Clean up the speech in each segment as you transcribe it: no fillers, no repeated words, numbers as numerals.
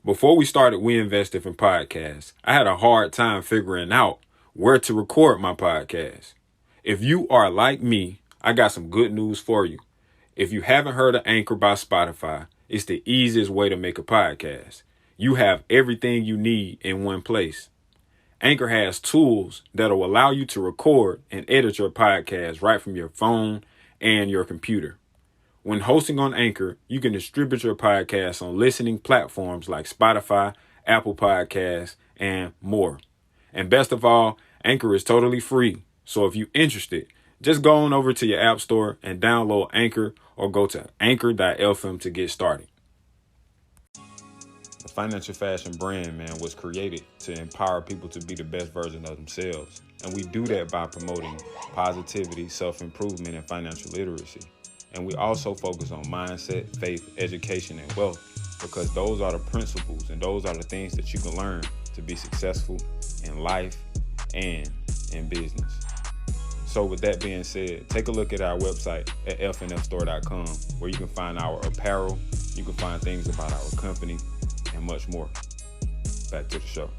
Before we started We Invest Different Podcasts, I had a hard time figuring out where to record my podcast. If you are like me, I got some good news for you. If you haven't heard of Anchor by Spotify, it's the easiest way to make a podcast. You have everything you need in one place. Anchor has tools that'll allow you to record and edit your podcast right from your phone and your computer. When hosting on Anchor, you can distribute your podcast on listening platforms like Spotify, Apple Podcasts, and more. And best of all, Anchor is totally free. So if you're interested, just go on over to your app store and download Anchor or go to anchor.fm to get started. The Financial Fashion brand, man, was created to empower people to be the best version of themselves. And we do that by promoting positivity, self-improvement, and financial literacy. And we also focus on mindset, faith, education, and wealth because those are the principles and those are the things that you can learn to be successful in life and in business. So with that being said, take a look at our website at fnfstore.com where you can find our apparel, you can find things about our company, and much more. Back to the show.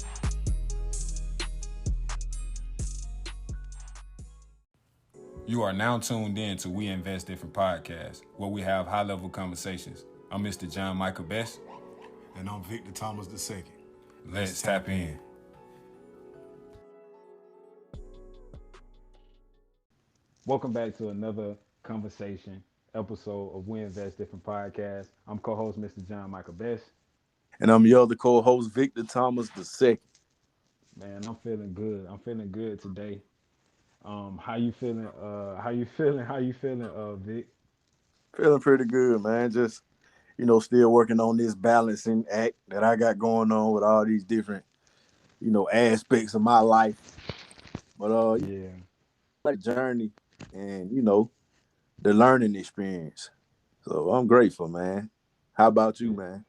You are now tuned in to We Invest Different Podcasts, where we have high-level conversations. I'm Mr. John Michael Best. And I'm Victor Thomas II. Let's tap in. Welcome back to another conversation episode of We Invest Different Podcasts. I'm co-host Mr. John Michael Best. And I'm your other co-host, Victor Thomas II. Man, I'm feeling good. I'm feeling good today. How you feeling? How you feeling? How you feeling, Vic? Feeling pretty good, man. Just, still working on this balancing act that I got going on with all these different, aspects of my life. But Yeah, like journey and, the learning experience. So I'm grateful, man. How about you, big, man?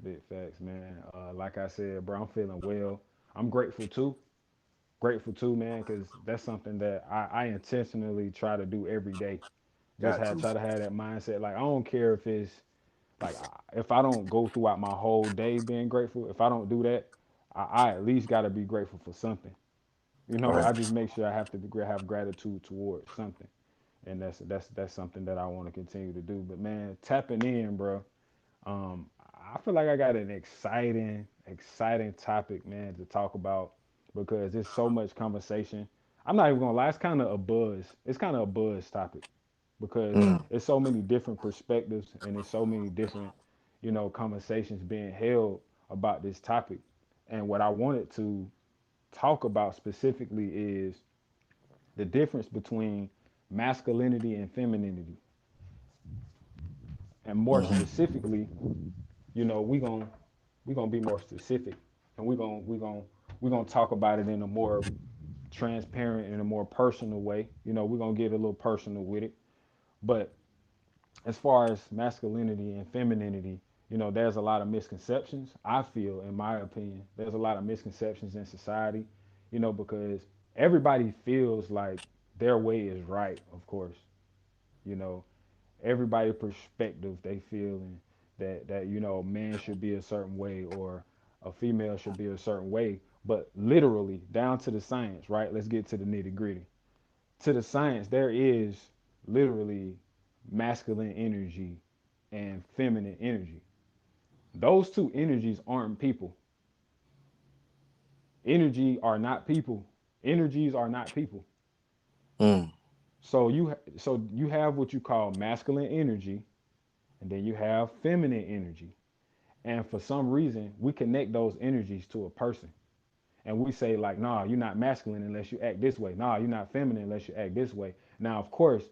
big facts, man. Like I said, bro, I'm feeling well. I'm grateful too. Grateful too, man, because that's something that I intentionally try to do every day. Just Got to. try to have that mindset. Like I don't care if it's like if I don't go throughout my whole day being grateful, if I don't do that, I at least got to be grateful for something. I Right. just make sure I have to have gratitude towards something, and that's something that I want to continue to do. But man, tapping in, bro. I feel like I got an exciting topic, man, to talk about because there's so much conversation. I'm not even gonna lie, it's kind of a buzz. It's kind of a buzz topic because Mm. there's so many different perspectives and there's so many different, conversations being held about this topic. And what I wanted to talk about specifically is the difference between masculinity and femininity. And more Mm-hmm. specifically, we're gonna be more specific and we're gonna talk about it in a more transparent and a more personal way. We're gonna get a little personal with it. But as far as masculinity and femininity, there's a lot of misconceptions. I feel, in my opinion, there's a lot of misconceptions in society, because everybody feels like their way is right, of course. You know, everybody perspective they feel that a man should be a certain way or a female should be a certain way, but literally down to the science, right? Let's get to the nitty gritty. To the science, there is literally masculine energy and feminine energy. Those two energies aren't people. Energy are not people. Energies are not people. Mm. So you have what you call masculine energy, and then you have feminine energy. And for some reason, we connect those energies to a person. And we say, like, nah, you're not masculine unless you act this way. Nah, you're not feminine unless you act this way. Now, of course,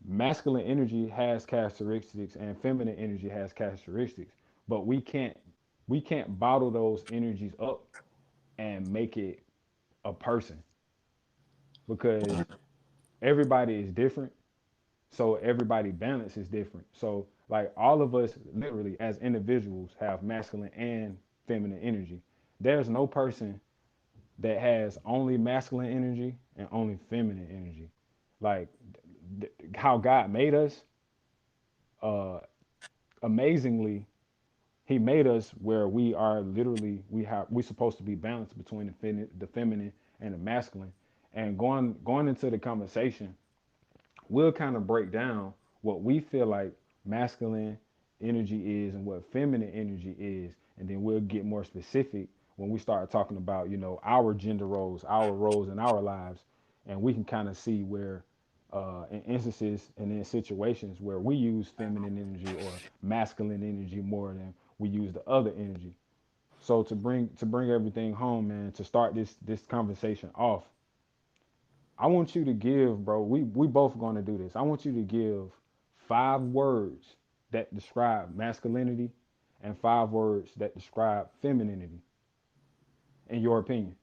masculine energy has characteristics and feminine energy has characteristics, but we can't bottle those energies up and make it a person because everybody is different. So everybody balance is different. So like all of us literally as individuals have masculine and feminine energy. There's no person that has only masculine energy and only feminine energy. Like how God made us, uh, amazingly, He made us where we are literally we supposed to be balanced between the feminine and the masculine. And going into the conversation, we'll kind of break down what we feel like masculine energy is and what feminine energy is, and then we'll get more specific when we start talking about our gender roles, our roles in our lives, and we can kind of see where in instances and in situations where we use feminine energy or masculine energy more than we use the other energy. So to bring everything home, man, to start this conversation off, I want you to give, bro. We both going to do this. I want you to give 5 words that describe masculinity and 5 words that describe femininity, in your opinion.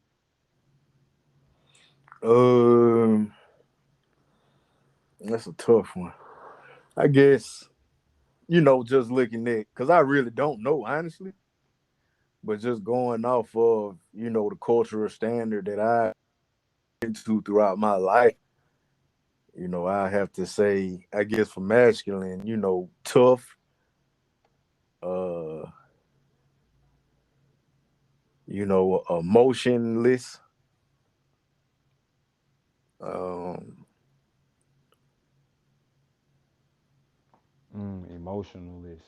Um, that's a tough one. I guess just looking at because I really don't know honestly, but just going off of the cultural standard that I into throughout my life, I have to say, I guess for masculine, tough, uh, emotionless, um, Emotionalist.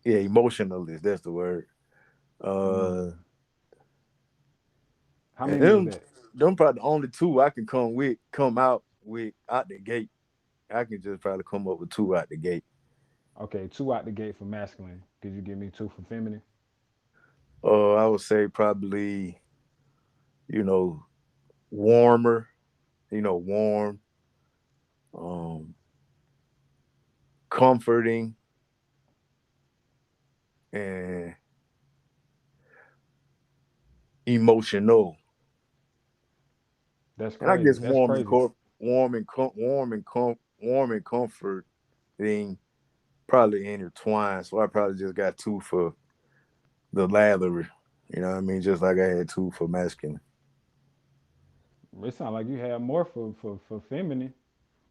yeah, emotionalist. That's the word. Uh, Mm. How and many is them, that? them probably the only two I can come out with out the gate. I can just probably come up with two out the gate. Okay, 2 out the gate for masculine. Could you give me 2 for feminine? I would say probably, you know, warmer, warm, um, comforting, and emotional. That's And I crazy. guess That's crazy. warm and comforting probably intertwined. So I probably just got two for the latter. You know what I mean? Just like I had two for masculine. It sounds like you have more for feminine.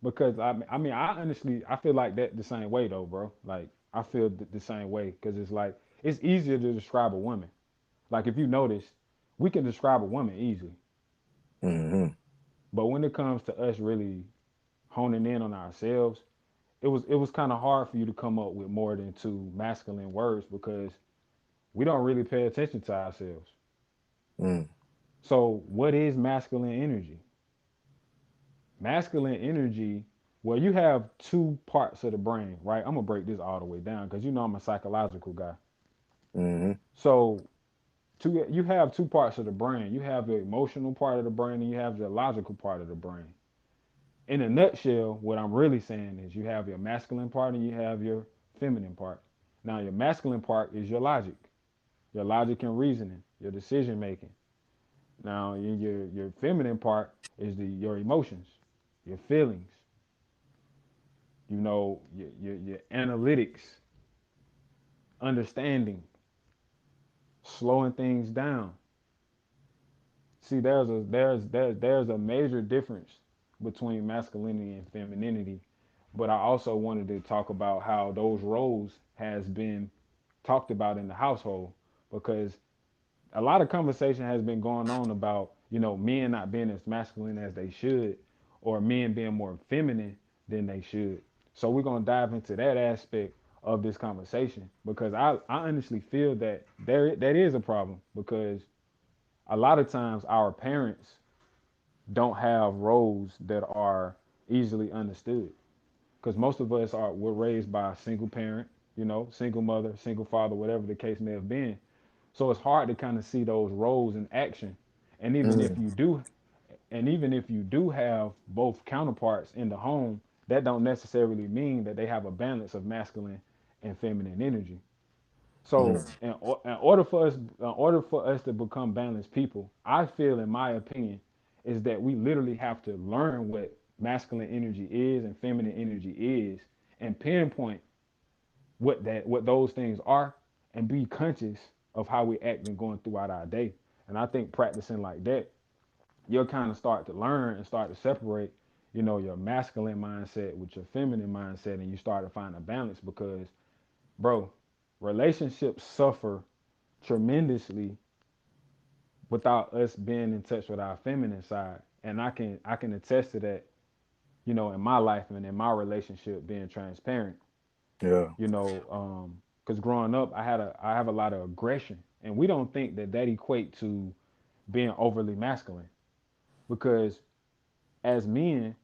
Because I honestly, I feel like that the same way though, bro. Like I feel the same way because it's like it's easier to describe a woman. Like if you notice, we can describe a woman easily, Hmm. but when it comes to us really honing in on ourselves, it was kind of hard for you to come up with more than 2 masculine words because we don't really pay attention to ourselves. Mm. So what is masculine energy? Masculine energy, well, you have 2 parts of the brain, right? I'm gonna break this all the way down because I'm a psychological guy. Hmm. So you have 2 parts of the brain. You have the emotional part of the brain and you have the logical part of the brain. In a nutshell, what I'm really saying is you have your masculine part and you have your feminine part. Now your masculine part is your logic and reasoning, your decision making. Now your feminine part is your emotions, your feelings, your analytics, understanding, slowing things down. See, there's a major difference between masculinity and femininity, but I also wanted to talk about how those roles has been talked about in the household because a lot of conversation has been going on about men not being as masculine as they should or men being more feminine than they should. So we're going to dive into that aspect of this conversation because I honestly feel that that is a problem because a lot of times our parents don't have roles that are easily understood because most of us are we're raised by a single parent, single mother, single father, whatever the case may have been. So it's hard to kind of see those roles in action. And even if Mm. you do, and even if you do have both counterparts in the home, that don't necessarily mean that they have a balance of masculine and feminine energy. So Mm. in order for us to become balanced people, I feel, in my opinion, is that we literally have to learn what masculine energy is and feminine energy is, and pinpoint what those things are, and be conscious of how we act and going throughout our day. And I think practicing like that, you'll kind of start to learn and start to separate, your masculine mindset with your feminine mindset, and you start to find a balance because, bro, relationships suffer tremendously without us being in touch with our feminine side. And I can attest to that, in my life and in my relationship being transparent, Yeah. because growing up I have a lot of aggression, and we don't think that that equate to being overly masculine, because as men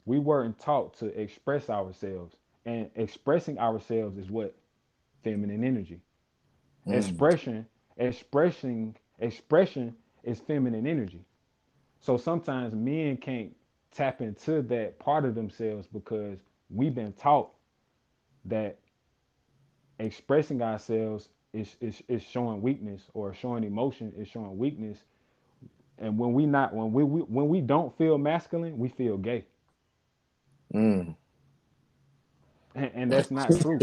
we weren't taught to express ourselves, and expressing ourselves is what? Feminine energy. Mm. Expression is feminine energy. So sometimes men can't tap into that part of themselves because we've been taught that expressing ourselves is showing weakness, or showing emotion is showing weakness. And when we don't feel masculine, we feel gay. Mm. And that's not true.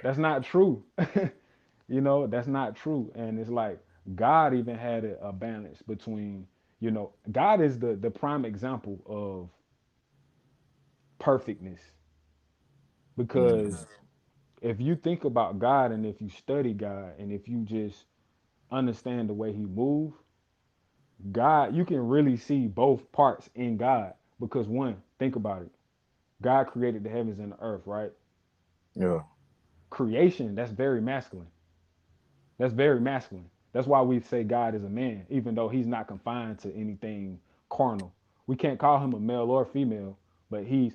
That's not true. That's not true. And it's like God even had a balance between, God is the prime example of perfectness, Mm. because if you think about God, and if you study God, and if you just understand the way he moves, God, you can really see both parts in God. Because one, think about it. God created the heavens and the earth, right? Yeah. Creation, that's very masculine. That's very masculine. That's why we say God is a man, even though he's not confined to anything carnal. We can't call him a male or female, but his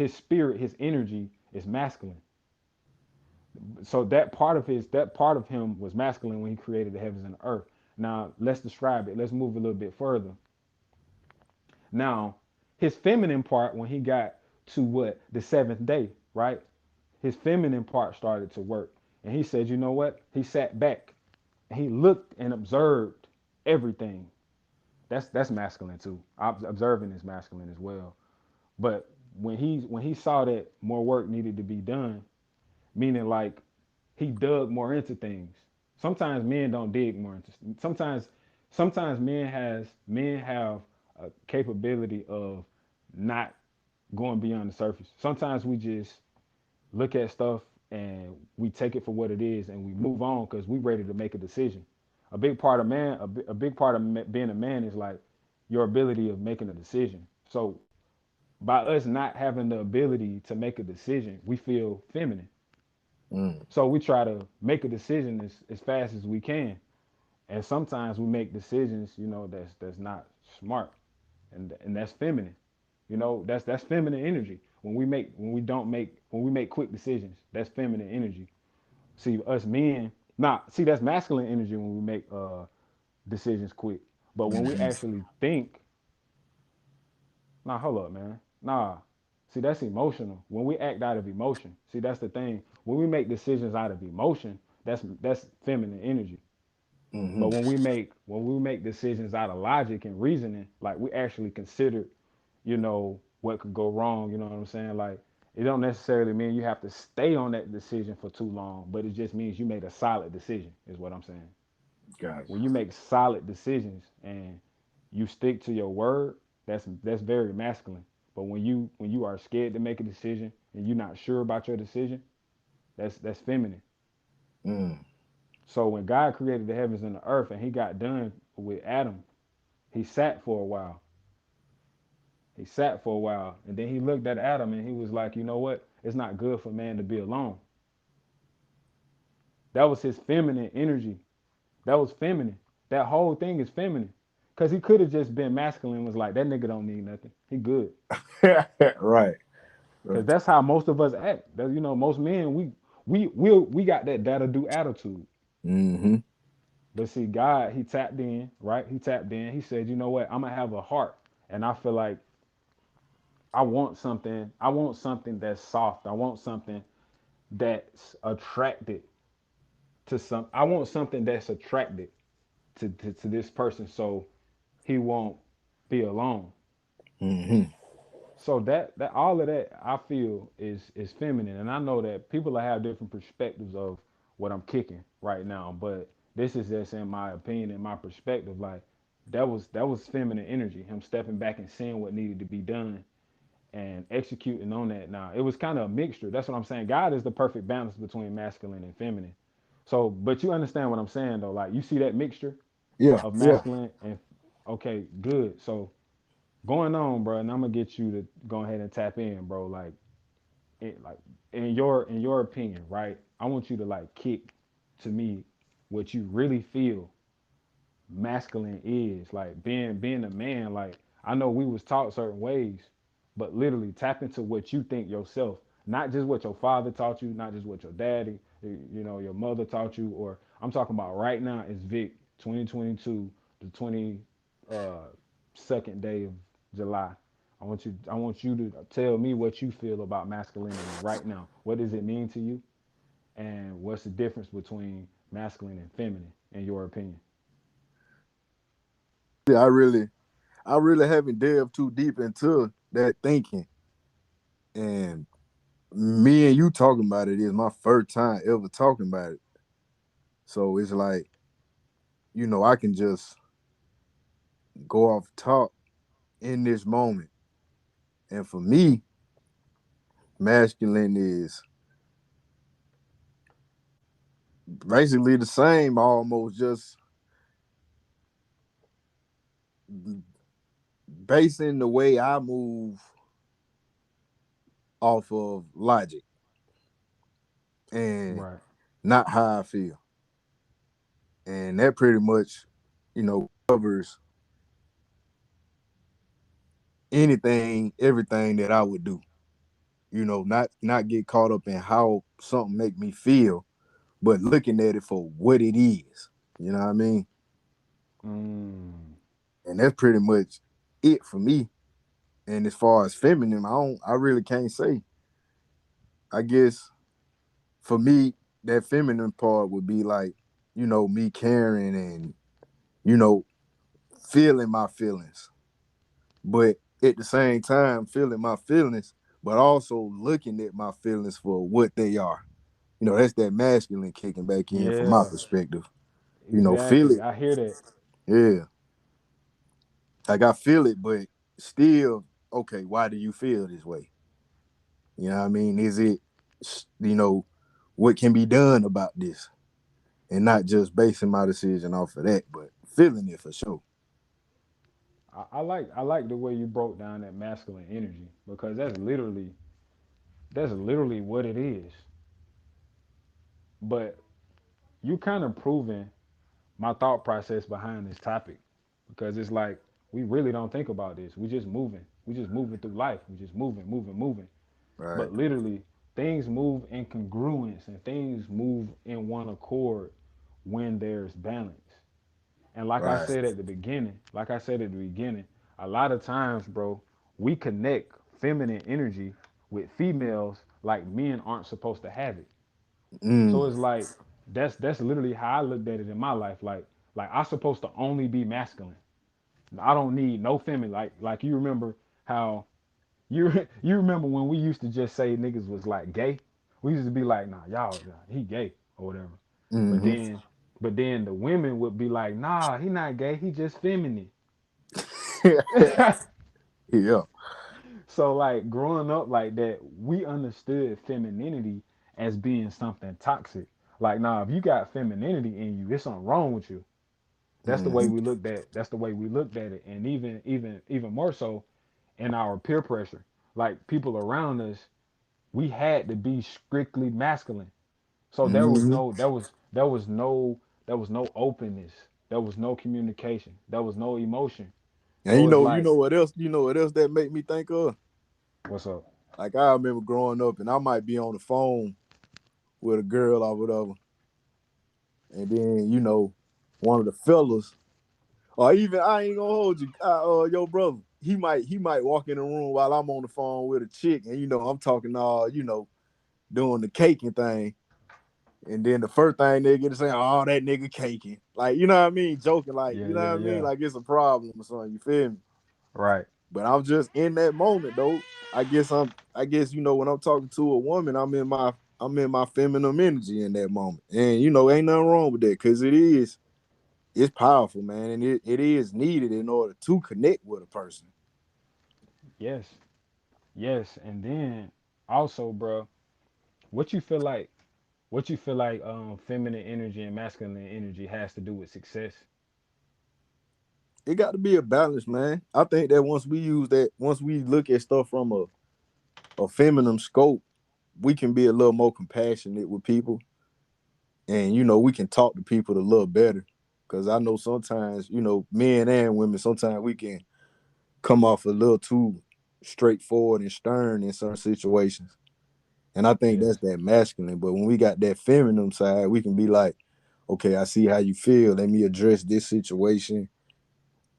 spirit, his energy is masculine. So that part of him was masculine when he created the heavens and the earth. Now let's describe it. Let's move a little bit further. Now, his feminine part, when he got to what? The seventh day, right? His feminine part started to work. And he said, you know what? He sat back and he looked and observed everything. That's masculine too. Observing is masculine as well. But when he saw that more work needed to be done, meaning like he dug more into things. Sometimes men don't dig more into. Sometimes men have a capability of not going beyond the surface. Sometimes we just look at stuff and we take it for what it is, and we move on because we ready to make a decision. A big part of being a man is like your ability of making a decision. So by us not having the ability to make a decision, we feel feminine. Mm. So we try to make a decision as fast as we can. And sometimes we make decisions, that's not smart. And that's feminine. That's feminine energy. When we make quick decisions, that's feminine energy. See us men, see that's masculine energy when we make decisions quick. But when we Mhm. actually think, hold up, man. See, that's emotional. When we act out of emotion, see, that's the thing. When we make decisions out of emotion, that's feminine energy. But Mhm. when we make decisions out of logic and reasoning, like we actually consider, what could go wrong. You know what I'm saying? Like it don't necessarily mean you have to stay on that decision for too long, but it just means you made a solid decision. Is what I'm saying. Gotcha. When you make solid decisions and you stick to your word, that's very masculine. But when you are scared to make a decision and you're not sure about your decision, that's feminine. Mm. So when God created the heavens and the earth and he got done with Adam, he sat for a while. He sat for a while, and then he looked at Adam and he was like, you know what? It's not good for man to be alone. That was his feminine energy. That was feminine. That whole thing is feminine. Cause he could have just been masculine and was like, that nigga don't need nothing. He good. Right. Cause Right. that's how most of us act. Most men we got that that'll do attitude. Mm-hmm. But see, God, he tapped in, right? He tapped in. He said, you know what? I'm gonna have a heart. And I feel like I want something that's soft. I want something that's attracted I want something that's attracted to this person so he won't be alone. Mm-hmm. So that all of that I feel is feminine, and I know that people have different perspectives of what I'm kicking right now, but this is just in my opinion and my perspective. Like that was feminine energy, him stepping back and seeing what needed to be done, and executing on that. Now it was kind of a mixture. That's what I'm saying. God is the perfect balance between masculine and feminine. So, but you understand what I'm saying though. Like you see that mixture Yeah, of yeah. masculine and okay, good. So going on, bro, and I'm gonna get you to go ahead and tap in, bro. Like in your opinion, right? I want you to like kick to me what you really feel masculine is like being a man. Like I know we was taught certain ways, but literally tap into what you think yourself, not just what your father taught you, not just what your daddy, your mother taught you, or I'm talking about right now is Vic 2022, the 20 uh second day of July. I want you to tell me what you feel about masculinity right now. What does it mean to you, and what's the difference between masculine and feminine in your opinion? Yeah, I really haven't delved too deep into that thinking. And me and you talking about it is my first time ever talking about it. So it's like, I can just go off top in this moment. And for me, masculine is basically the same, almost just basing the way I move off of logic and Right. not how I feel. And that pretty much, covers anything, everything that I would do. Not get caught up in how something make me feel, but looking at it for what it is. You know what I mean? Mm, And that's pretty much it for me. And as far as feminine, I really can't say. I guess for me, that feminine part would be like, me caring and, you know, feeling my feelings. But at the same time, feeling my feelings, but also looking at my feelings for what they are. That's that masculine kicking back in from my yeah, perspective. Feel exactly. it. I hear that. Yeah. Like I feel it, but still, okay, why do you feel this way? You know what I mean? Is it, you know, what can be done about this? And not just basing my decision off of that, but feeling it for sure. I like the way you broke down that masculine energy because that's literally what it is. But you kind of proving my thought process behind this topic because it's like we really don't think about this. We just moving. We just moving through life. We just moving, moving, moving. Right. But literally, things move in congruence and things move in one accord when there's balance. And Right. like I said at the beginning, a lot of times, bro, we connect feminine energy with females like men aren't supposed to have it. So Mm. it's like that's literally how I looked at it in my life. Like I'm supposed to only be masculine. I don't need no feminine. Like you remember how you remember when we used to just say niggas was like gay? We used to be like, nah, y'all, he gay or whatever. But Hmm. then, but then the women would be like, nah, he not gay, he just feminine. Yeah. So like growing up like that, we understood femininity as being something toxic. Like, nah, if you got femininity in you, there's something wrong with you. That's the way Hmm. we looked at. That's the way we looked at it, and even more so in our peer pressure. Like people around us, we had to be strictly masculine. So Hmm. there was no openness. There was no communication. There was no emotion. And So it's you like, know what else? You know what else that make me think of? what's up? Like I remember growing up, and I might be on the phone with a girl or whatever, and then one of the fellas, or even I ain't gonna hold you, your brother, he might walk in the room while I'm on the phone with a chick, and I'm talking all doing the caking thing, and then the first thing they get to say, oh, that nigga caking, like what I mean, joking, like Yeah, yeah, what I mean, yeah. like it's a problem or something. You feel me? Right. But I'm just in that moment though. I guess when I'm talking to a woman, I'm in my feminine energy in that moment. And ain't nothing wrong with that because it's powerful, man, and it is needed in order to connect with a person. Yes. Yes, and then also, bro, what you feel like what you feel like feminine energy and masculine energy has to do with success? It got to be a balance, man. I think that once we look at stuff from a feminine scope, we can be a little more compassionate with people, and we can talk to people a little better. Because I know sometimes, men and women, sometimes we can come off a little too straightforward and stern in certain situations. And I think Yes. that's that masculine. But when we got that feminine side, we can be like, okay, I see how you feel. Let me address this situation,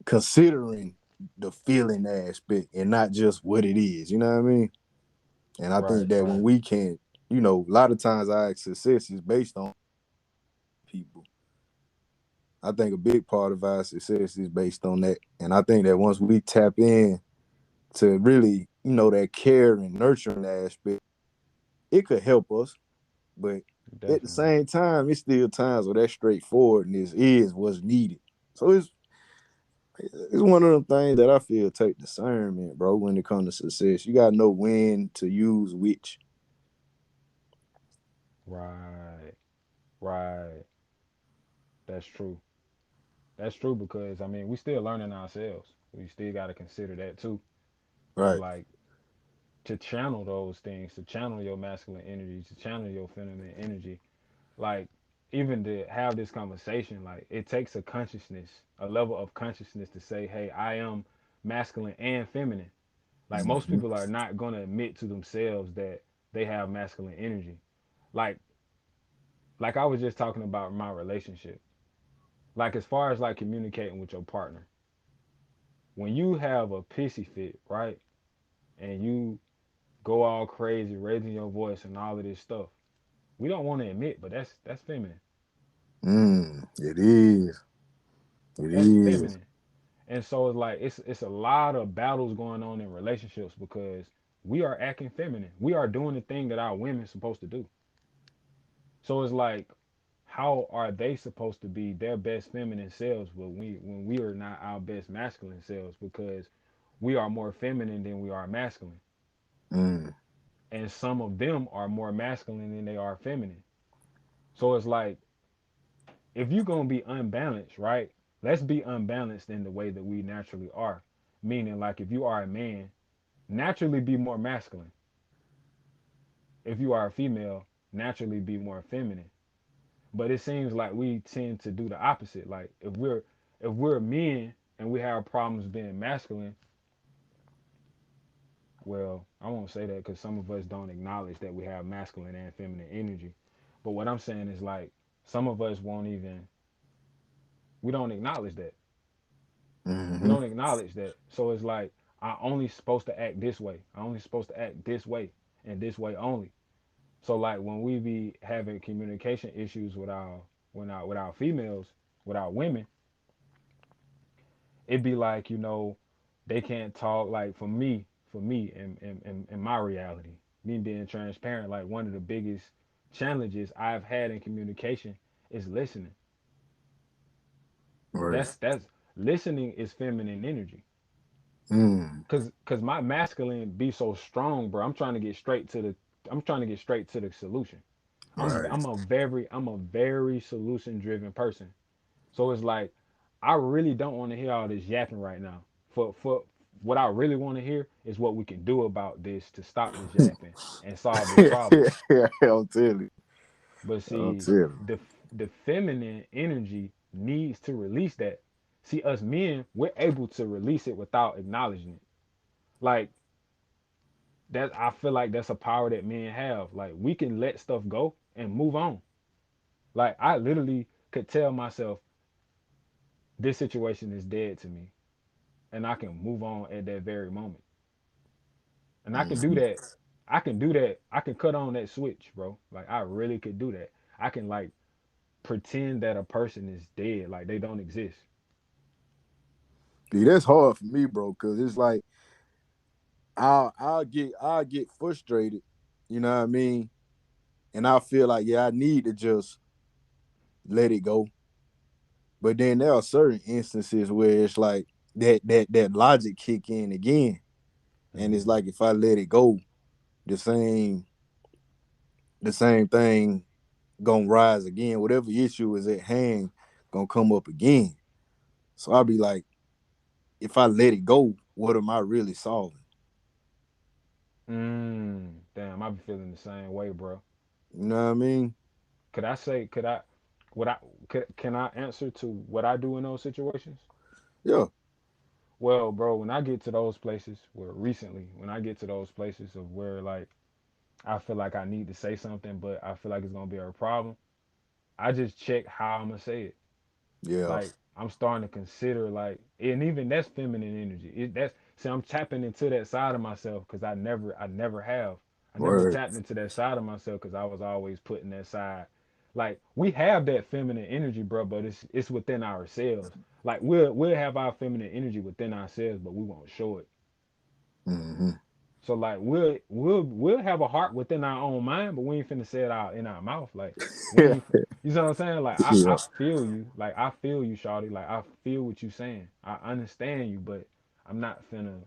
considering the feeling aspect and not just what it is. You know what I mean? And I think Right, that when right. we can, a lot of times our success is based on people. I think a big part of our success is based on that. And I think that once we tap in to really, that care and nurturing aspect, it could help us. But at the Definitely. same time, it's still times where that straightforwardness is what's needed. So it's one of them things that I feel take discernment, bro, when it comes to success. You gotta know when to use which. Right. Right. That's true. That's true because I mean we still learning ourselves. We still got to consider that too. Of Right. like to channel those things, to channel your masculine energy, to channel your feminine energy. Like even to have this conversation, like it takes a consciousness, a level of consciousness to say, hey, I am masculine and feminine. Like most Mm-hmm. people are not gonna admit to themselves that they have masculine energy. Like like I was just talking about my relationship. Like as far as like communicating with your partner, when you have a pissy fit, right, and you go all crazy, raising your voice and all of this stuff, we don't want to admit, but that's feminine. It is. It That's is. feminine. And so it's like it's a lot of battles going on in relationships because we are acting feminine. We are doing the thing that our women supposed to do. So it's like, how are they supposed to be their best feminine selves when we are not our best masculine selves because we are more feminine than we are masculine, Mm. and some of them are more masculine than they are feminine. So it's like if you're gonna be unbalanced, right? Let's be unbalanced in the way that we naturally are. Meaning, like if you are a man, naturally be more masculine. If you are a female, naturally be more feminine. But it seems like we tend to do the opposite. Like if we're men and we have problems being masculine, well, I won't say that because some of us don't acknowledge that we have masculine and feminine energy. But what I'm saying is like some of us won't even we don't acknowledge that. We Mm-hmm. don't acknowledge that. So it's like I only supposed to act this way. I only supposed to act this way and this way only. So like when we be having communication issues with our females, with our women, it'd be like, they can't talk like for me in my reality, me being transparent, like one of the biggest challenges I've had in communication is listening. Right. That's listening is feminine energy. Mm. Cause my masculine be so strong, bro. I'm trying to get straight to the solution. Right. I'm a very solution driven person. So it's like I really don't want to hear all this yapping right now. For what I really want to hear is what we can do about this to stop this yapping and solve this problem. Yeah, I'll tell you. But I'll see, tell you. the feminine energy needs to release that. See, us men, we're able to release it without acknowledging it. Like that, I feel like that's a power that men have. Like we can let stuff go and move on. Like I literally could tell myself this situation is dead to me, and I can move on at that very moment. And I can do Mm-hmm. that. I can do that. I can cut on that switch, bro. Like I really could do that. I can like pretend that a person is dead, like they don't exist. See, that's hard for me, bro, because it's like I'll get frustrated, you know what I mean? And I feel like, yeah, I need to just let it go. But then there are certain instances where it's like that logic kick in again. And it's Mm-hmm. like if I let it go, the same the same thing gonna rise again. Whatever issue is at hand gonna come up again. So I'll be like, if I let it go, what am I really solving? Damn, I be feeling the same way, bro. You know what I mean? Could I say, could I, what I, can I answer to what I do in those situations? Yeah. Well, bro, when I get to those places, where recently, when I get to those places of where like I feel like I need to say something, but I feel like it's gonna be a problem, I just check how I'm gonna say it. Yeah. Like I'm starting to consider like, and even that's feminine energy. That's see, I'm tapping into that side of myself because I never Word. tapped into that side of myself because I was always putting that side. Like we have that feminine energy, bro, but it's within ourselves. Like we'll have our feminine energy within ourselves, but we won't show it. Hmm. So like we'll have a heart within our own mind, but we ain't finna say it out in our mouth. Like we Yeah. ain't, you know what I'm saying? Like I Yeah. feel you. Like I feel you, Shawty. Like I feel what you saying. I understand you, but I'm not finna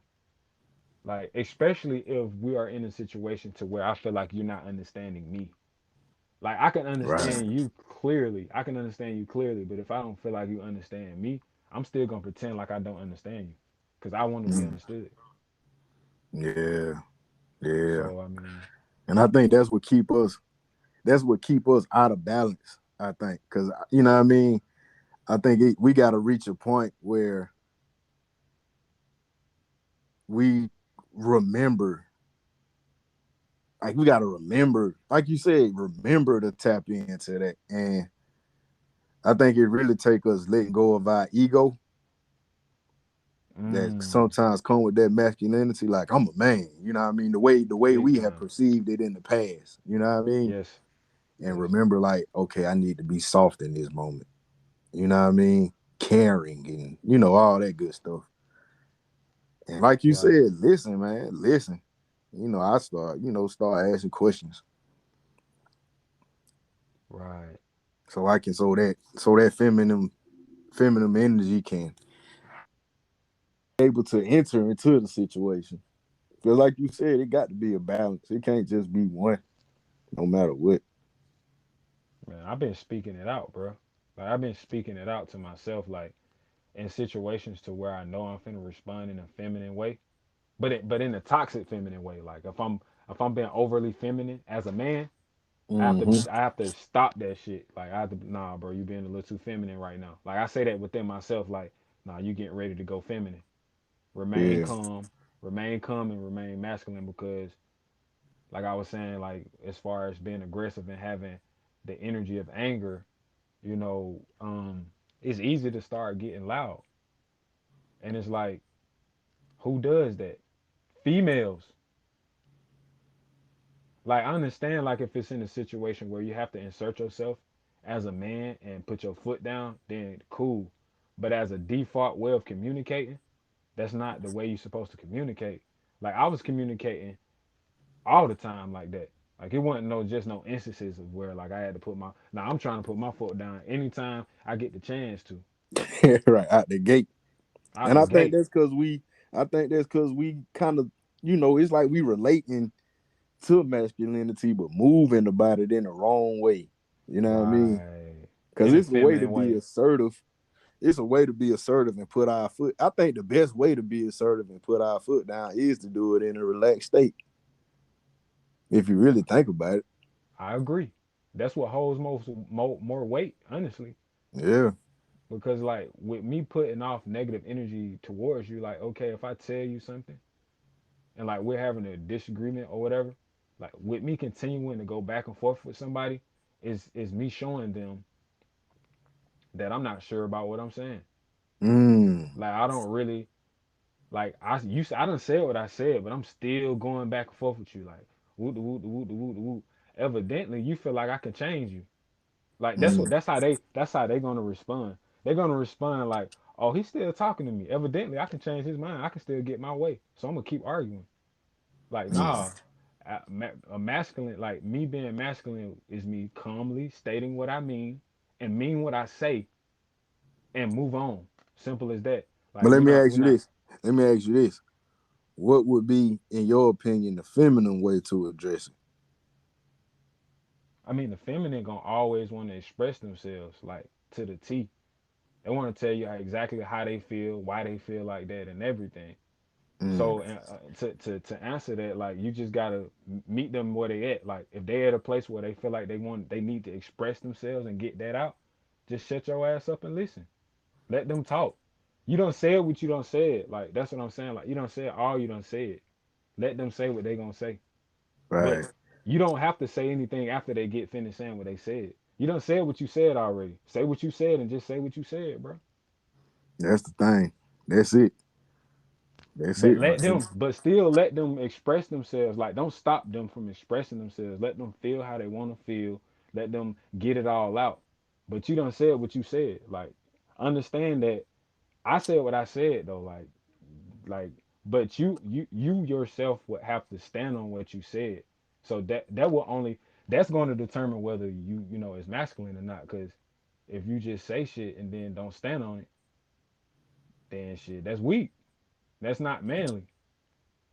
like, especially if we are in a situation to where I feel like you're not understanding me. Like I can Right. understand you clearly. I can understand you clearly, but if I don't feel like you understand me, I'm still gonna pretend like I don't understand you, cause I want to be Mm. understood. Yeah. Yeah. So I mean, And I think that's what keep us out of balance. I think because you know what I mean. I think we got to reach a point where we remember, like we got to remember, like you said, remember to tap into that. And I think it really take us letting go of our ego that mm, sometimes come with that masculinity. Like I'm a man, you know what I mean. The way big we have time. perceived it in the past, you know what I mean. Yes, And yes, remember, like, okay, I need to be soft in this moment. You know what I mean? Caring and all that good stuff. And like you right, said, listen, man, listen. I start asking questions right. so I can so that feminine energy can be able to enter into the situation. Because like you said, it got to be a balance. It can't just be one, no matter what. Man, I've been speaking it out, bro. Like I've been speaking it out to myself, like in situations to where I know I'm finna respond in a feminine way, but in a toxic feminine way. Like if I'm being overly feminine as a man, Hmm. I have to stop that shit. Like I have to, nah, bro, you being a little too feminine right now. Like I say that within myself, like, nah, you getting ready to go feminine. Remain Yeah. calm, remain calm, and remain masculine because like I was saying, like as far as being aggressive and having the energy of anger, it's easy to start getting loud. And it's like, who does that? Females. Like I understand like if it's in a situation where you have to insert yourself as a man and put your foot down, then cool. But as a default way of communicating, that's not the way you're supposed to communicate. Like I was communicating all the time like that. Like it wasn't no instances of where like I had to put my now I'm trying to put my foot down anytime I get the chance to. Right out the gate. Out And the I think gate. that's because we kind of, it's like we relating to masculinity, but moving about it in the wrong way. You know what I mean? Right. Because In a it's a way to feminine be way. assertive. It's a way to be assertive and put our foot. I think the best way to be assertive and put our foot down is to do it in a relaxed state. If you really think about it. I agree. That's what holds more weight, honestly. Yeah. Because like with me putting off negative energy towards you, like okay, if I tell you something and like we're having a disagreement or whatever, like with me continuing to go back and forth with somebody is me showing them that I'm not sure about what I'm saying. Mm. Like I don't really like I didn't say what I said, but I'm still going back and forth with you like woot the woot the woot the woot the woot. Evidently, you feel like I can change you. Like Mm. that's how they gonna respond. They're gonna respond like, oh, he's still talking to me. Evidently, I can change his mind. I can still get my way. So I'm gonna keep arguing. Like, Mm. nah, a masculine, like me being masculine is me calmly stating what I mean what I say, and move on. Simple as that. But Like let we me not ask we you not this. Let me ask you this. what would be, in your opinion, the feminine way to address it? I mean, the feminine gonna always want to express themselves like to the T. They want to tell you exactly how they feel, why they feel like that, and everything. Mm, So to answer that, like you just gotta meet them where they at. Like if they at a place where they feel like they need to express themselves and get that out, just shut your ass up and listen. Let them talk. You don't say it what you don't say it. Like that's what I'm saying. Like you don't say it all you don't say it. Let them say what they gonna say. But right. you don't have to say anything after they get finished saying what they said. You don't say what you said already. Say what you said and just say what you said, bro. That's the thing. That's it. That's But it. let Right there. them, but still let them express themselves. Like, don't stop them from expressing themselves. Let them feel how they want to feel. Let them get it all out. But you don't say what you said. Like, understand that I said what I said though. Like, but you yourself would have to stand on what you said. So that will only that's going to determine whether you know is masculine or not. Because if you just say shit and then don't stand on it, then shit that's weak. That's not manly.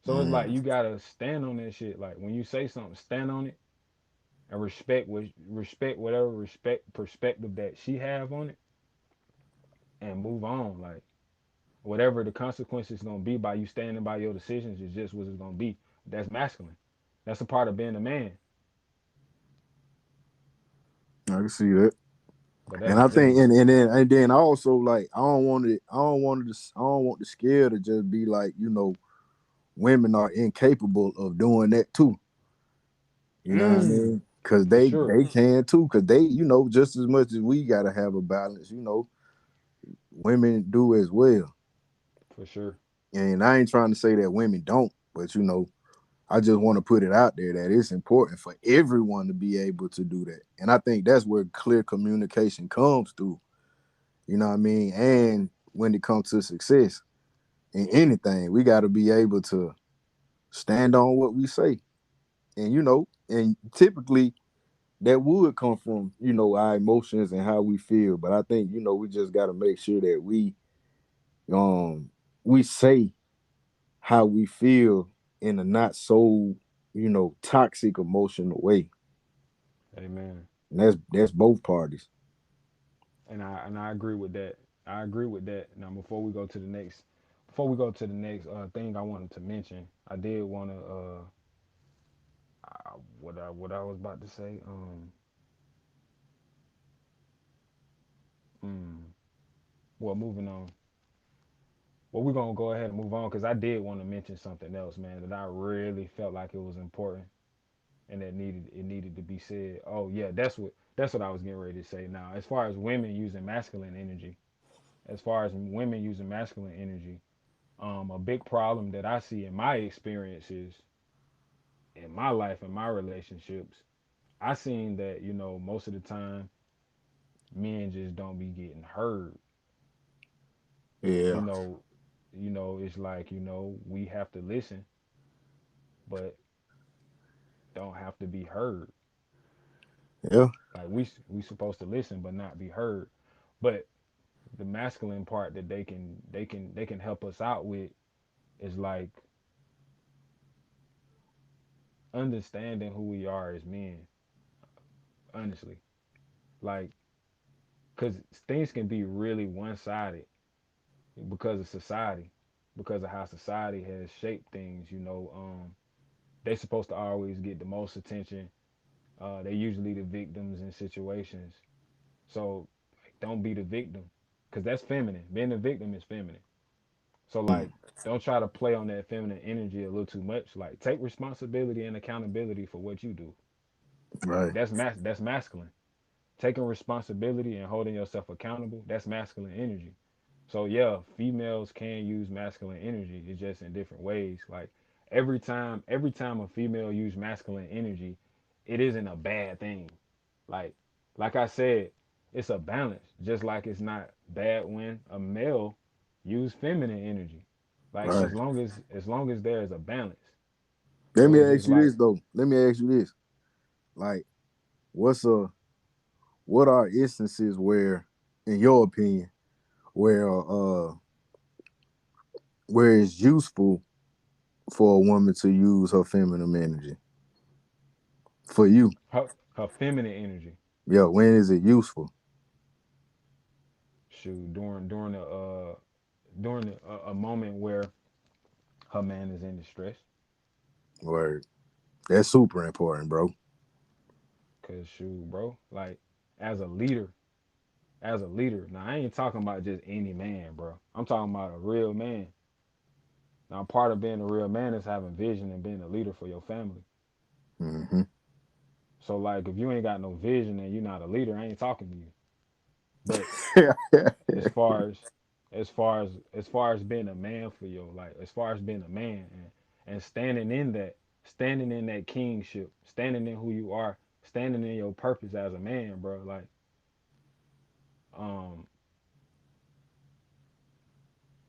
So it's like Mm, you gotta stand on that shit. Like when you say something, stand on it and respect whatever respect perspective that she have on it and move on. Like whatever the consequences gonna be by you standing by your decisions is just what it's gonna be. That's masculine. That's a part of being a man. I can see that. But And that's I that's think, and then also, like, I don't want the scare to just be like, women are incapable of doing that too. You know what I mm, mean? Because for they sure, can too. Because they, just as much as we gotta have a balance, women do as well. for sure. And I ain't trying to say that women don't, but I just want to put it out there that it's important for everyone to be able to do that. And I think that's where clear communication comes through. You know what I mean? And when it comes to success in anything, we got to be able to stand on what we say. And typically that would come from, our emotions and how we feel. But I think, we just got to make sure that we say how we feel in a not so, toxic emotional way. Amen. And that's both parties. And I agree with that. I agree with that. Now before we go to the next thing I wanted to mention, I did want to what I was about to say. Mm, well, moving on. Well, we're gonna go ahead and move on because I did want to mention something else, man, that I really felt like it was important and that needed to be said. Oh yeah, that's what I was getting ready to say. Now, as far as women using masculine energy, a big problem that I see in my experiences in my life and my relationships, I seen that most of the time men just don't be getting heard. you Yeah. know it's like we have to listen but don't have to be heard. Yeah. Like we supposed to listen but not be heard. But the masculine part that they can help us out with is like understanding who we are as men, honestly. Like cuz things can be really one-sided because of society, because of how society has shaped things. They're supposed to always get the most attention. They're usually the victims in situations. So like, don't be the victim, because that's feminine. Being a victim is feminine. So Mm, like, don't try to play on that feminine energy a little too much. Like, take responsibility and accountability for what you do. Like right. that's masculine. Taking responsibility and holding yourself accountable, that's masculine energy. So yeah, females can use masculine energy. It's just in different ways. Like every time a female use masculine energy, it isn't a bad thing. Like like I said, it's a balance. Just like it's not bad when a male use feminine energy. Like Right. as long as there is a balance. Let So me it's just ask you like this though. Let me ask you this. Like, what's a what are instances where, in your opinion, where where it's useful for a woman to use her feminine energy? For you, Her feminine energy. yeah, when is it useful? Shoot, during a moment where her man is in distress. Word. That's super important, bro. Cause shoot, bro, like as a leader, as a leader. Now I ain't talking about just any man, bro. I'm talking about a real man. Now part of being a real man is having vision and being a leader for your family. Hmm. So like if you ain't got no vision and you're not a leader, I ain't talking to you. But as far as as far as being a man for you, like as far as being a man and standing in that kingship, standing in who you are, standing in your purpose as a man, bro. Like um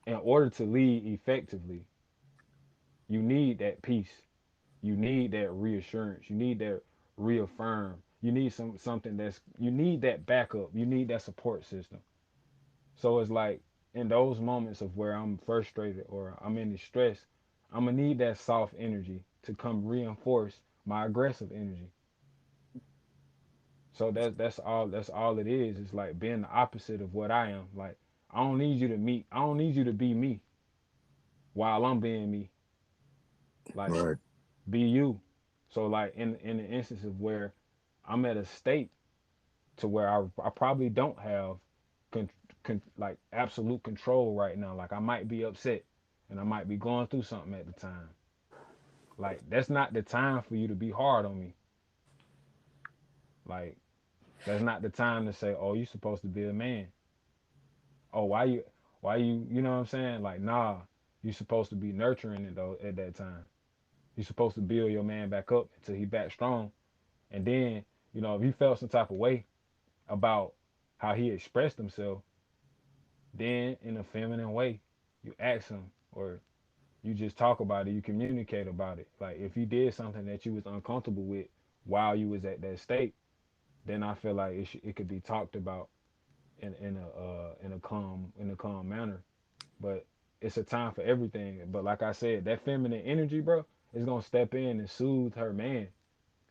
in order to lead effectively, you need that peace. You need that reassurance. You need that reaffirm. You need something that's you need that backup. You need that support system. So it's like in those moments of where I'm frustrated or I'm in distress, I'm gonna need that soft energy to come reinforce my aggressive energy. So that's all it is. It's like being the opposite of what I am. Like I don't need you to be me while I'm being me. Like Right. be you. So like in the instance of where I'm at a state to where I probably don't have con, like absolute control right now. Like I might be upset and I might be going through something at the time. Like that's not the time for you to be hard on me. Like that's not the time to say, "Oh, you supposed to be a man." Oh, you know what I'm saying? Like, nah, you supposed to be nurturing it though at that time. You supposed to build your man back up until he back strong. And then, if you felt some type of way about how he expressed himself, then in a feminine way, you ask him or you just talk about it, you communicate about it. Like if he did something that you was uncomfortable with while you was at that state, then I feel like it could be talked about in a calm manner. But it's a time for everything. But like I said, that feminine energy, bro, is gonna step in and soothe her man.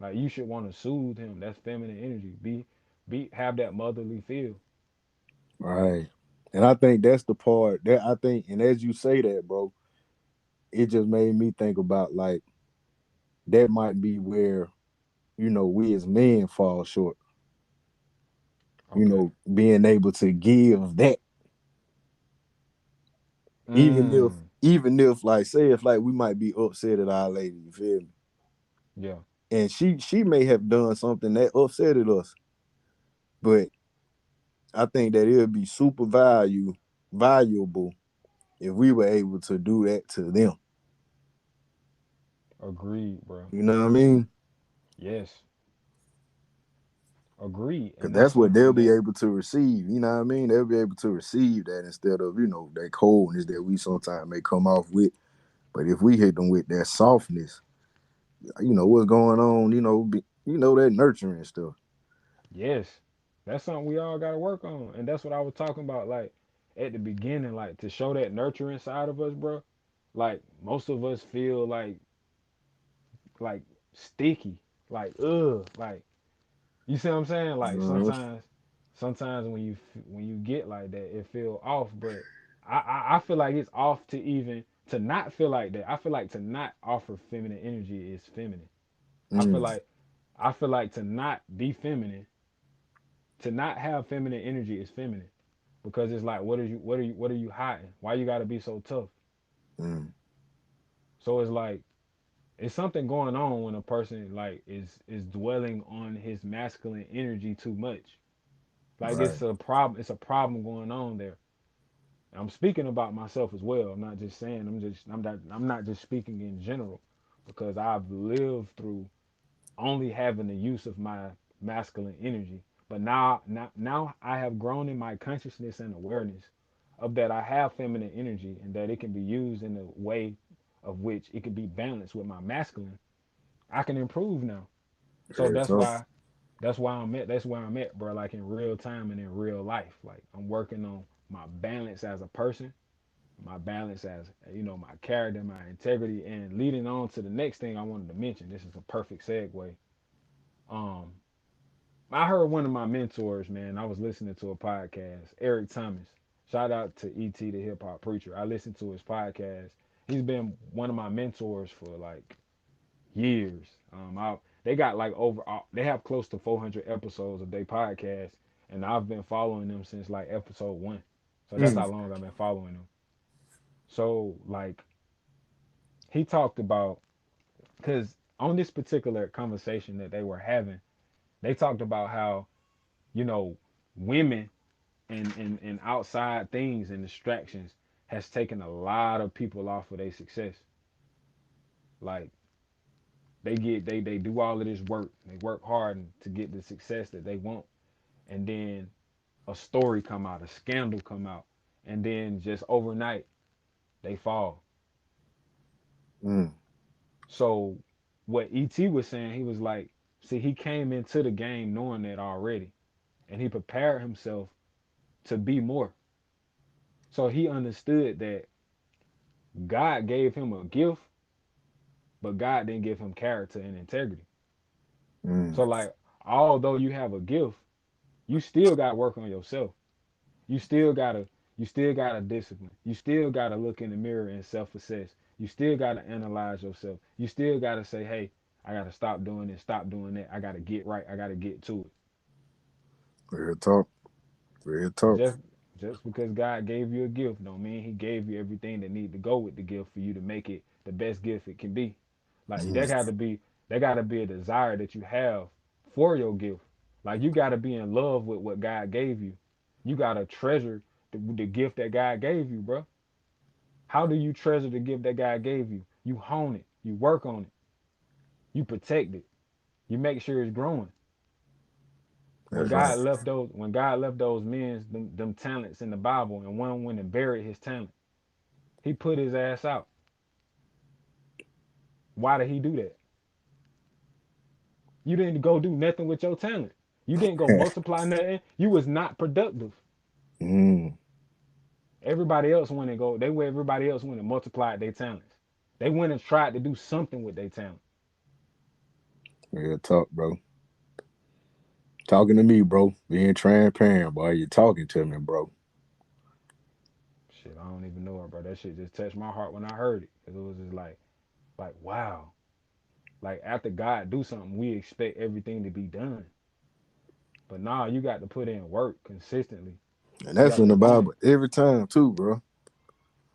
Like you should want to soothe him. That's feminine energy. Have that motherly feel. Right. And I think that's the part that I think, and as you say that, bro, it just made me think about like that might be where, we as men fall short, Okay. being able to give that, even if, Mm. like, say, if like we might be upset at our lady, you feel me? Yeah. And she may have done something that upsetted us, but I think that it would be super valuable if we were able to do that to them. Agreed, bro. You know what I mean? Yes. Agreed. Cause And that's that's what something they'll be that able to receive. You know what I mean? They'll be able to receive that instead of, that coldness that we sometimes may come off with. But if we hit them with that softness, what's going on, that nurturing stuff. yes. That's something we all gotta work on. And that's what I was talking about, like at the beginning, like to show that nurturing side of us, bro. Like most of us feel like sticky. Like like you see what I'm saying? Like Uh, sometimes when you get like that, it feel off. But I feel like it's off to even to not feel like that. I feel like to not offer feminine energy is feminine. I feel mm, like I feel like to not be feminine, to not have feminine energy is feminine because it's like what are you hiding? Why you got to be so tough? mm, So it's like it's something going on when a person like is dwelling on his masculine energy too much. Like right. it's a problem going on there. I'm speaking about myself as well. I'm not just saying I'm not just speaking in general because I've lived through only having the use of my masculine energy. But now I have grown in my consciousness and awareness of that I have feminine energy and that it can be used in a way of which it can be balanced with my masculine. I can improve now. So Yeah, so that's where I'm at, bro, like in real time and in real life. Like I'm working on my balance as a person my balance as my character, my integrity, and leading on to the next thing I wanted to mention. This is a perfect segue. Um, I heard one of my mentors, man. I was listening to a podcast, Eric Thomas. Shout out to ET, the hip hop preacher. I listened to his podcast. He's been one of my mentors for like years. They got like they have close to 400 episodes of their podcast, and I've been following them since like episode one. So that's Mm. how long I've been following them. So like he talked about, because on this particular conversation that they were having, they talked about how you know women and outside things and distractions has taken a lot of people off of their success. Like they do all of this work, they work hard to get the success that they want, and then a story come out, a scandal come out, and then just overnight they fall. Mm. So what ET was saying, he was like, see, he came into the game knowing that already, and he prepared himself to be more. So he understood that God gave him a gift, but God didn't give him character and integrity. Mm. So like, although you have a gift, you still got to work on yourself. You still gotta you still gotta discipline. You still gotta look in the mirror and self-assess. You still gotta analyze yourself. You still gotta say, hey, I gotta stop doing this, stop doing that. I gotta get right. I gotta get to Real talk. Real it. talk. Just because God gave you a gift don't mean he gave you everything that need to go with the gift for you to make it the best gift it can be. Like Mm. that gotta be a desire that you have for your gift. Like you gotta be in love with what God gave you. You gotta treasure the gift that God gave you, bro. How do you treasure the gift that God gave you? You hone it, you work on it, you protect it, you make sure it's growing. That's right. When God left those men them talents in the Bible, and one went and buried his talent, he put his ass out. Why did he do that? You didn't go do nothing with your talent. You didn't go multiply nothing. You was not productive. Mm. Everybody else went and go. They where everybody else went and multiplied their talents. They went and tried to do something with their talent. Real talk, bro. Talking to me, bro. Being transparent, boy. You talking to me, bro. Shit, I don't even know it, bro. That shit just touched my heart when I heard it. Cause it was just like wow. Like after God do something, we expect everything to be done. But nah, you got to put in work consistently. And You that's got in to the want it. Bible every time too, bro.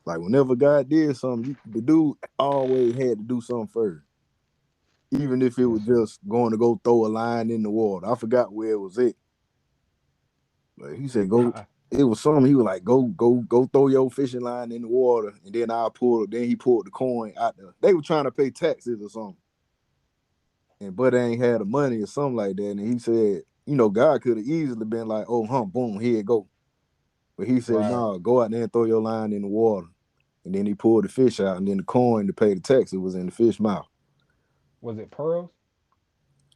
Like whenever God did something, the dude always had to do something first. Even if it Yes, was sir. just going to go throw a line in the water. I forgot where it was at. But he said go. It was something. He was like, go throw your fishing line in the water, and then I pulled. Then he pulled the coin out there. They were trying to pay taxes or something, and but they ain't had the money or something like that. And he said, God could have easily been like, oh, boom, here it go. But he said, Right. no, go out there and throw your line in the water. And then he pulled the fish out, and then the coin to pay the tax, it was in the fish mouth. Was it pearls?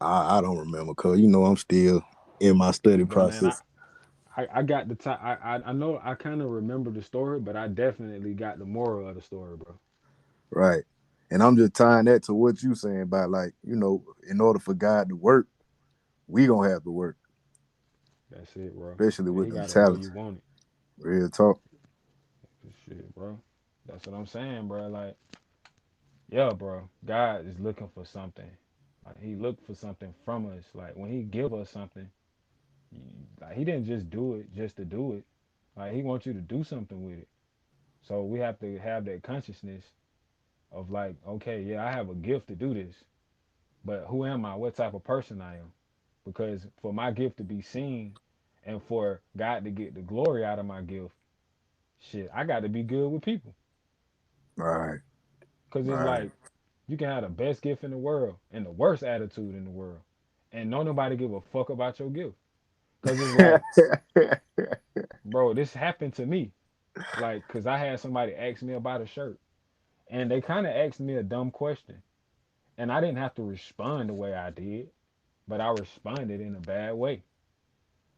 I don't remember, cause I'm still in my study Bro, man, process. I got the time. I know I kind of remember the story, but I definitely got the moral of the story, bro. Right. And I'm just tying that to what you saying about like, in order for God to work, we gonna have to work, That's it, bro. especially And with he them got it where you talents. want it. Real talk. Shit, bro. That's what I'm saying, bro. Like, yeah, bro. God is looking for something. Like, he looked for something from us. Like, when he give us something, like he didn't just do it just to do it. Like, he wants you to do something with it. So we have to have that consciousness of like, okay, yeah, I have a gift to do this, but who am I? What type of person I am? Because for my gift to be seen and for God to get the glory out of my gift, shit, I got to be good with people. Right. Cause it's Right. like you can have the best gift in the world and the worst attitude in the world, and don't nobody give a fuck about your gift. Cause it's like, bro, this happened to me. Like, cause I had somebody ask me about a shirt, and they kind of asked me a dumb question, and I didn't have to respond the way I did, but I responded in a bad way.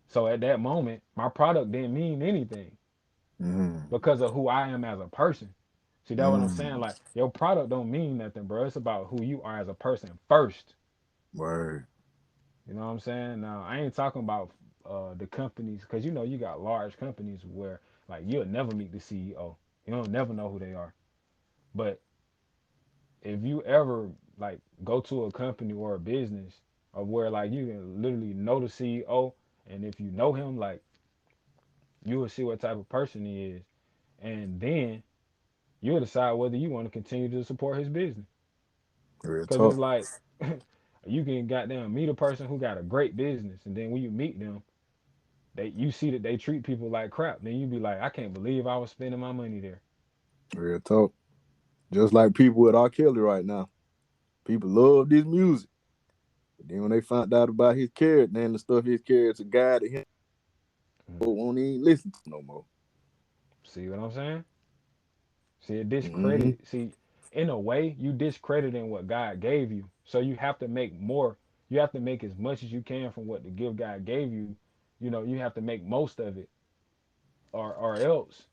So at that moment, my product didn't mean anything. Mm, because of who I am as a person. See, that's what I'm saying. mm, Like your product don't mean nothing, bro. It's about who you are as a person first. word. You know what I'm saying? Now I ain't talking about the companies, because you know you got large companies where like you'll never meet the CEO. You don't never know who they are. But if you ever like go to a company or a business of where like you can literally know the CEO, and if you know him, like you will see what type of person he is, and then you'll decide whether you want to continue to support his business. Real Because it's talk. like you can goddamn meet a person who got a great business, and then when you meet them, they you see that they treat people like crap. Then you be like, I can't believe I was spending my money there. Real talk. Just like people with R. Kelly right now. People love this music. But then when they find out about his character and the stuff his character guided him, Mhm. people won't even listen to no more. See what I'm saying? See, it Mm-hmm. discredit. See, in a way, you discrediting what God gave you. So you have to make more. You have to make as much as you can from what the gift God gave you. You know, you have to make most of it, or else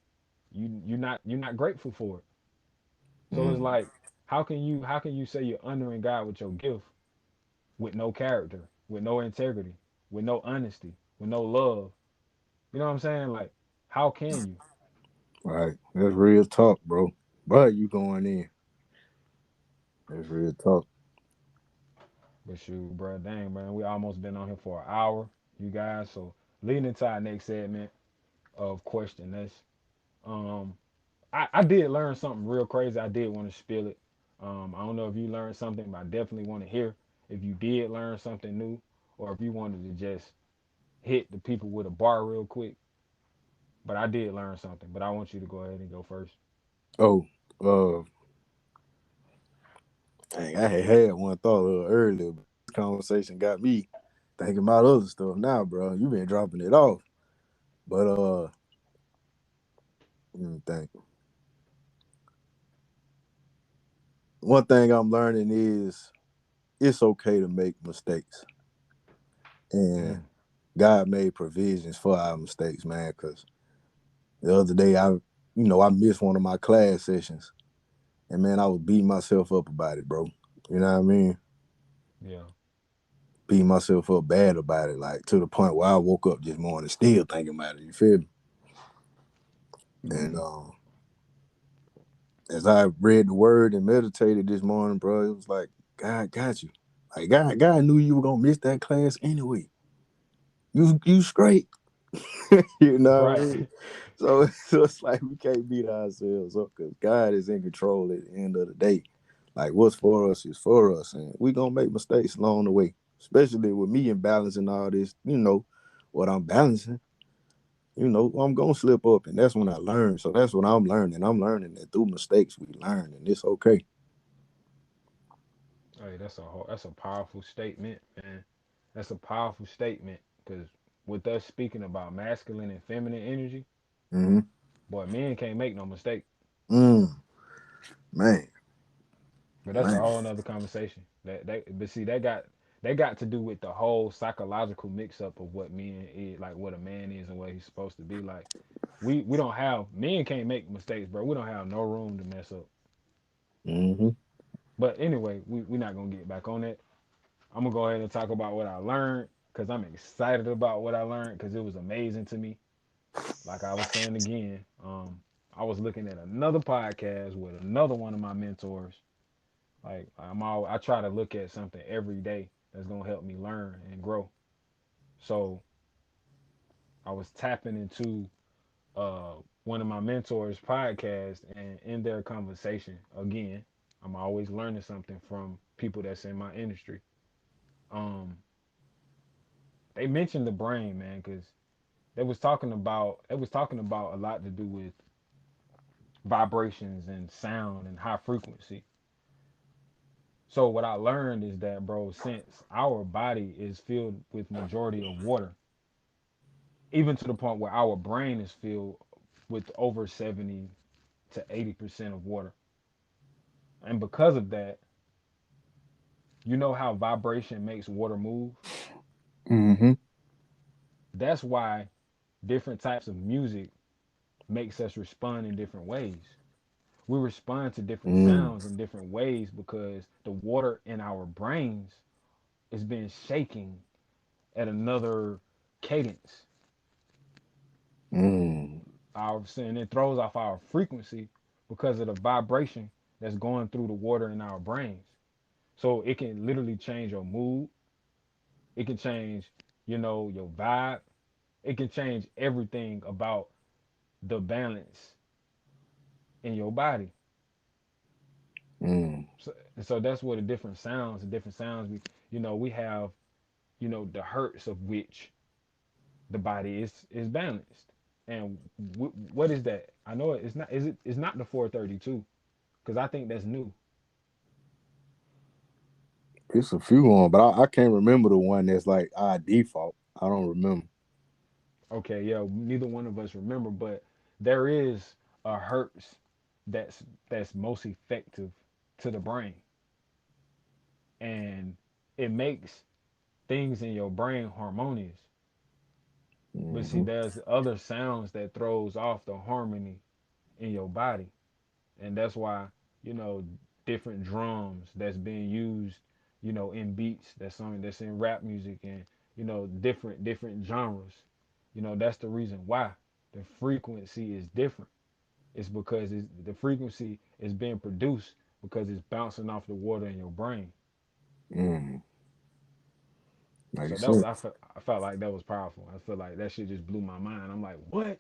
you're not grateful for it. So it's Mm. like, how can you say you're honoring God with your gift with no character, with no integrity, with no honesty, with no love? You know what I'm saying? Like, how can you? Right. That's real talk, bro. But you going in. That's real talk. But shoot, bro, dang, man, we almost been on here for an hour, you guys. So leading into our next segment of question this. Um, I did learn something real crazy. I did want to spill it. I don't know if you learned something, but I definitely want to hear if you did learn something new, or if you wanted to just hit the people with a bar real quick. But I did learn something. But I want you to go ahead and go first. Oh, uh, dang, I had one thought a little earlier, but this conversation got me thinking about other stuff now, bro. You been dropping it off. But let me think. One thing I'm learning is it's okay to make mistakes. And Mm, God made provisions for our mistakes, man. Cause the other day I missed one of my class sessions, and man, I was beating myself up about it, bro. You know what I mean? yeah. Beating myself up bad about it, like to the point where I woke up this morning still thinking about it. You feel me? And Mm-hmm. as I read the word and meditated this morning, bro, it was like God got you. Like God knew you were gonna miss that class anyway. You straight. You know what I mean? Right. So it's like we can't beat ourselves up because God is in control at the end of the day. Like what's for us is for us, and we gonna make mistakes along the way. Especially with me and balancing all this, what I'm balancing. I'm gonna slip up, and that's when I learn. So that's what I'm learning. I'm learning that through mistakes we learn, and it's okay. Hey, that's a powerful statement, man. That's a powerful statement because with us speaking about masculine and feminine energy, Mm-hmm. boy, men can't make no mistake. Mm, man, But that's a man. whole nother conversation. But see, that got to do with the whole psychological mix up of what men is, like what a man is and what he's supposed to be like. We don't have men can't make mistakes, bro. We don't have no room to mess up. Mm-hmm. But anyway, we're not gonna get back on that. I'm gonna go ahead and talk about what I learned because I'm excited about what I learned because it was amazing to me. Like I was saying again, I was looking at another podcast with another one of my mentors. Like I try to look at something every day that's gonna help me learn and grow. So I was tapping into uh, one of my mentors' podcast, and in their conversation, again, I'm always learning something from people that's in my industry. Um, they mentioned the brain, man, because they was talking about a lot to do with vibrations and sound and high frequency. So what I learned is that, bro, since our body is filled with majority of water, even to the point where our brain is filled with over 70 to 80% of water. And because of that, you know how vibration makes water move? Mm-hmm. That's why different types of music makes us respond in different ways. We respond to different Mm. sounds in different ways because the water in our brains is being shaken at another cadence. Mm. Our and it throws off our frequency because of the vibration that's going through the water in our brains. So it can literally change your mood. It can change, your vibe. It can change everything about the balance in your body. Mm. So that's where the different sounds we have, the hertz of which the body is balanced. And what is that? I know it's not. It's not the 432 because I think that's new. It's a few on, but I can't remember the one that's like our default. I don't remember. Okay, yeah, neither one of us remember, but there is a hertz that's most effective to the brain, and it makes things in your brain harmonious. But see, Hmm. there's other sounds that throws off the harmony in your body, and that's why you know different drums that's being used, in beats that's in rap music and different genres. That's the reason why the frequency is different. It's because the frequency is being produced because it's bouncing off the water in your brain. Mm. So Makes that was sense. I felt like that was powerful. I feel like that shit just blew my mind. I'm like, what?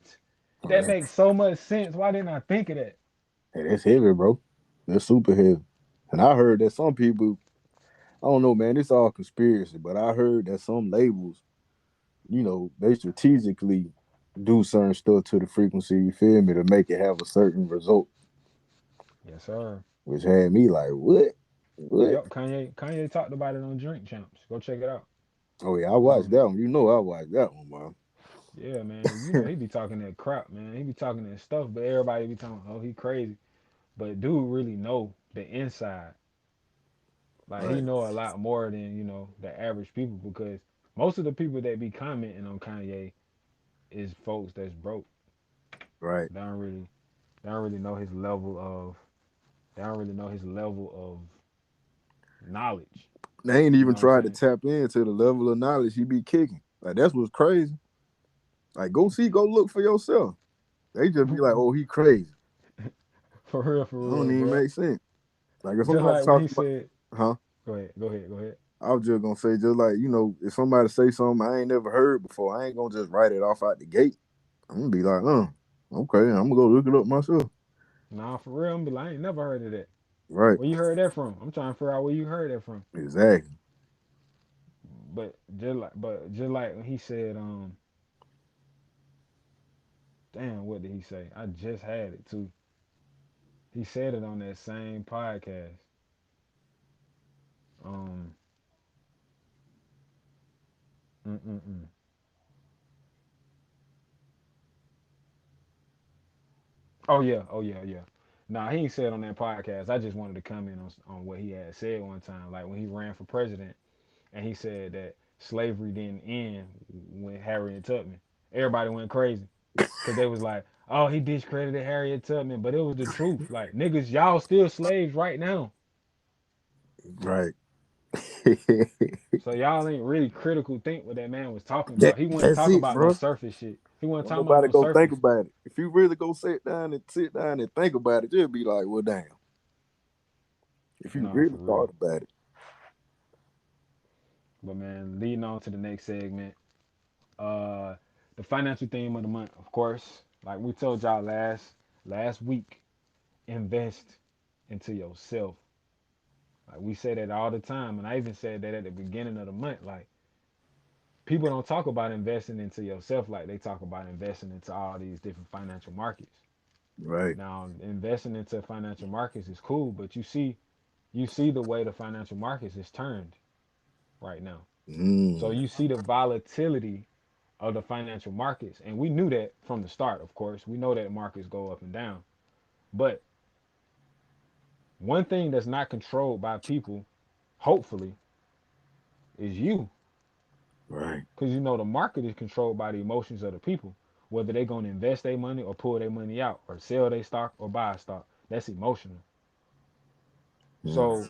Oh, That makes so much sense. Why didn't I think of that? that's heavy, bro. That's super heavy. And I heard that some people, I don't know, man, it's all conspiracy, but I heard that some labels, they strategically do certain stuff to the frequency, you feel me, to make it have a certain result, Yes, sir. which had me like, what? What? Yep, Kanye talked about it on Drink Champs. Go check it out. Oh yeah, I watched Um, that one. You know I watched that one, man. yeah, man. He be talking that crap, man. He be talking that stuff, but everybody be talking, oh, he crazy. But dude really know the inside. Like he Right, know a lot more than the average people because most of the people that be commenting on Kanye is folks that's broke. right. They don't really they don't really know his level of they don't really know his level of knowledge. They ain't You even know what I'm tried to saying? tap into the level of knowledge he be kicking. Like that's what's crazy. Like go look for yourself. They just be like, oh, he crazy. For That don't real, even bro. make sense. Like if Just somebody like when talk he about, said, huh? go ahead. I was just gonna say, just like if somebody say something I ain't never heard before, I ain't gonna just write it off out the gate. I'm gonna be like, okay, I'm gonna go look it up myself. Nah, for real, I'm be like, I ain't never heard of that. Right, Where you heard that from? I'm trying to figure out where you heard that from. exactly. But just like when he said, damn, what did he say? I just had it too. He said it on that same podcast. Um, mm. Oh yeah. Nah, he ain't said on that podcast. I just wanted to comment on what he had said one time, like when he ran for president, and he said that slavery didn't end when Harriet Tubman. Everybody went crazy because they was like, "Oh, he discredited Harriet Tubman," but it was the truth. Like niggas, y'all still slaves right now. Right. So y'all ain't really critical think what that man was talking that, about. He wasn't that's talking it, about no bro. surface shit. He wasn't Don't talking about nobody no go think surface. about it. If you really go sit down and think about it, you'll be like, well, damn. If you No, really for real. thought about it, But man, leading on to the next segment. Uh, the financial theme of the month, of course, like we told y'all last week, invest into yourself. Like we say that all the time, and I even said that at the beginning of the month. Like people don't talk about investing into yourself like they talk about investing into all these different financial markets. right? Now, investing into financial markets is cool, but you see the way the financial markets is turned right now. So Mm, you see the volatility of the financial markets, and we knew that from the start. Of course, we know that markets go up and down, but one thing that's not controlled by people, hopefully, is you, right. because the market is controlled by the emotions of the people. whether they're going to invest their money or pull their money out or sell their stock or buy a stock. That's emotional. So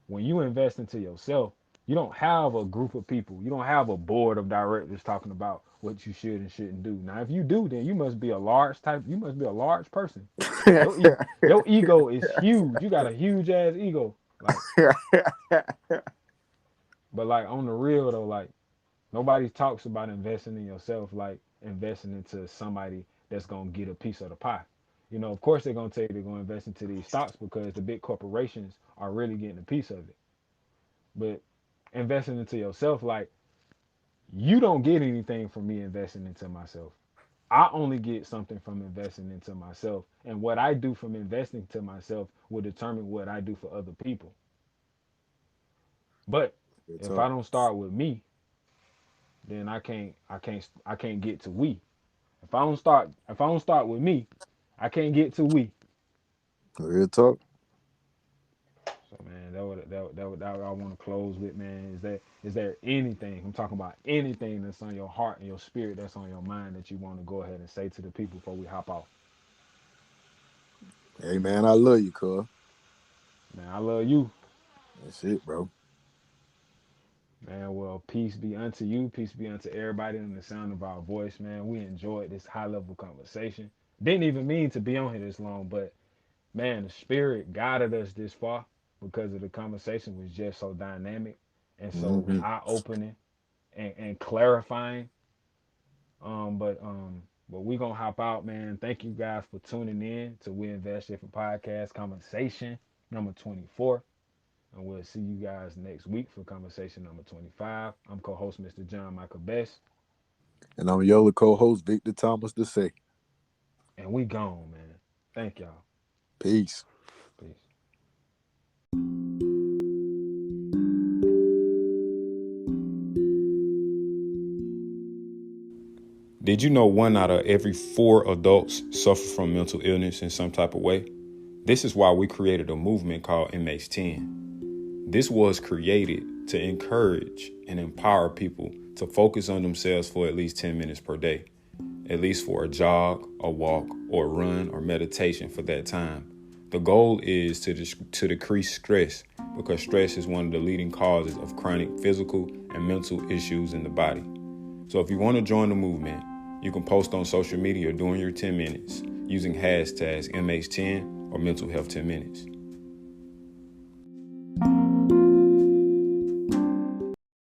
when you invest into yourself, you don't have a group of people. You don't have a board of directors talking about what you should and shouldn't do. Now, if you do, then you must be a large type. You must be a large person. Your ego is huge. You got a huge ass ego. Like, but like on the real though, like nobody talks about investing in yourself like investing into somebody that's gonna get a piece of the pie. You know, of course they're gonna tell you they're gonna invest into these stocks because the big corporations are really getting a piece of it. But investing into yourself, like you don't get anything from me investing into myself. I only get something from investing into myself. And what I do from investing into myself will determine what I do for other people. But if I don't start with me, then I can't get to we. If I don't start with me, I can't get to we. Real talk. So man, that what I want to close with, man. Is there anything I'm talking about anything that's on your heart and your spirit that's on your mind that you want to go ahead and say to the people before we hop off? Hey man, I love you, cuz. Man, I love you. That's it, bro. Man, well, peace be unto you. Peace be unto everybody in the sound of our voice, man. We enjoyed this high level conversation. Didn't even mean to be on here this long, but man, the spirit guided us this far because of the conversation was just so dynamic and so eye opening and clarifying. But we gonna hop out, man. Thank you guys for tuning in to We Invest Different Podcast Conversation number 24. And we'll see you guys next week for conversation number 25. I'm co-host Mr. John Michael Best. And I'm your co-host Victor Thomas II. And we gone, man. Thank y'all. Peace. Peace. Did you know 1 out of every 4 adults suffer from mental illness in some type of way? This is why we created a movement called MH10. This was created to encourage and empower people to focus on themselves for at least 10 minutes per day, at least for a jog, a walk, or a run, or meditation for that time. The goal is to decrease stress because stress is one of the leading causes of chronic physical and mental issues in the body. So if you want to join the movement, you can post on social media during your 10 minutes using hashtags MH10 or Mental Health 10 Minutes.